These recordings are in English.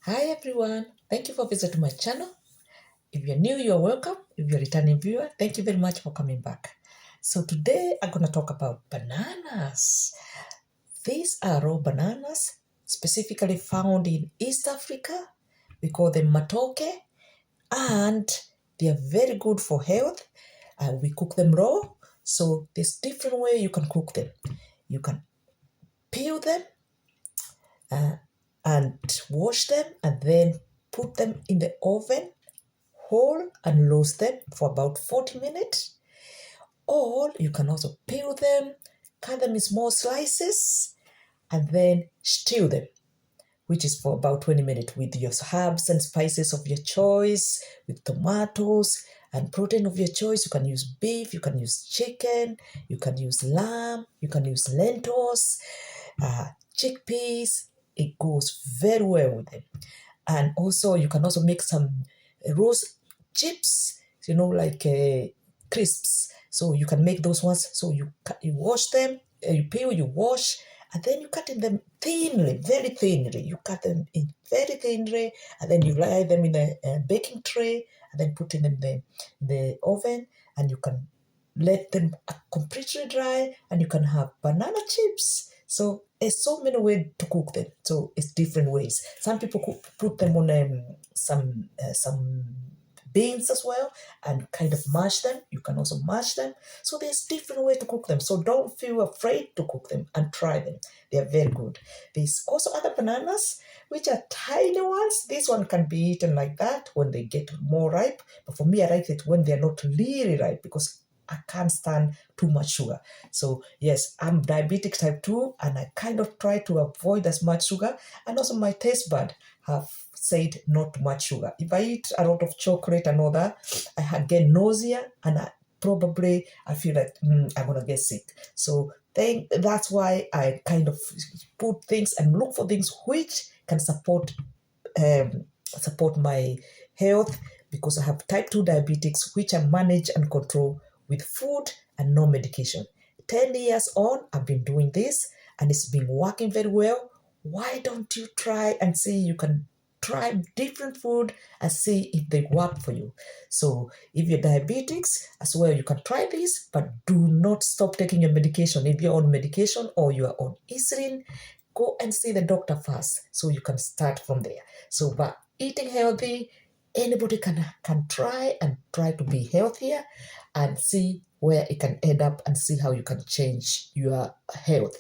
Hi everyone, thank you for visiting my channel. If you're new, you're welcome. If you're a returning viewer, thank you very much for coming back. So today I'm gonna talk about bananas. These are raw bananas, specifically found in East Africa. We call them matoke, and they are very good for health. We cook them raw, so there's different way you can cook them. You can peel them, uh, and wash them and then put them in the oven whole and roast them for about 40 minutes. Or you can also peel them, cut them in small slices, and then stew them, which is for about 20 minutes with your herbs and spices of your choice, with tomatoes and protein of your choice. You can use beef, you can use chicken, you can use lamb, you can use lentils, chickpeas. It goes very well with them. And also you can also make some roast chips, like crisps. So you can make those ones. So you wash them, you peel, you wash, and then you cut in them thinly, very thinly. You cut them in very thinly, and then you lay them in a baking tray, and then put in them in the oven, and you can let them completely dry, and you can have banana chips. So there's so many ways to cook them. So it's different ways. Some people put them on some beans as well and kind of mash them. You can also mash them. So there's different way to cook them. So don't feel afraid to cook them and try them. They are very good. There's also other bananas which are tiny ones. This one can be eaten like that when they get more ripe. But for me, I like it when they're not really ripe because I can't stand too much sugar. So yes, I'm diabetic type 2 and I kind of try to avoid as much sugar. And also my taste bud have said not too much sugar. If I eat a lot of chocolate and all that, I get nausea and I feel like I'm going to get sick. So that's why I kind of put things and look for things which can support my health, because I have type 2 diabetics, which I manage and control with food and no medication. 10 years on, I've been doing this and it's been working very well. Why don't you try and see? You can try different food and see if they work for you. So if you're diabetics as well, you can try this, but do not stop taking your medication. If you're on medication or you are on insulin, go and see the doctor first so you can start from there. So but eating healthy, anybody can try to be healthier and see where it can end up and see how you can change your health.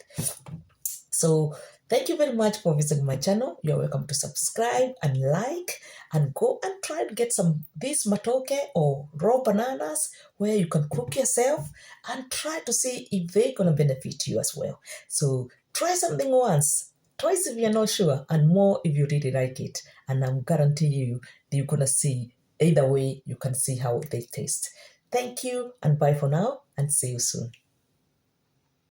So thank you very much for visiting my channel. You're welcome to subscribe and like and go and try to get some these matoke or raw bananas where you can cook yourself and try to see if they're going to benefit you as well. So try something once, twice if you're not sure, and more if you really like it. And I'm guarantee you that you're going to see either way, you can see how they taste. Thank you and bye for now and see you soon.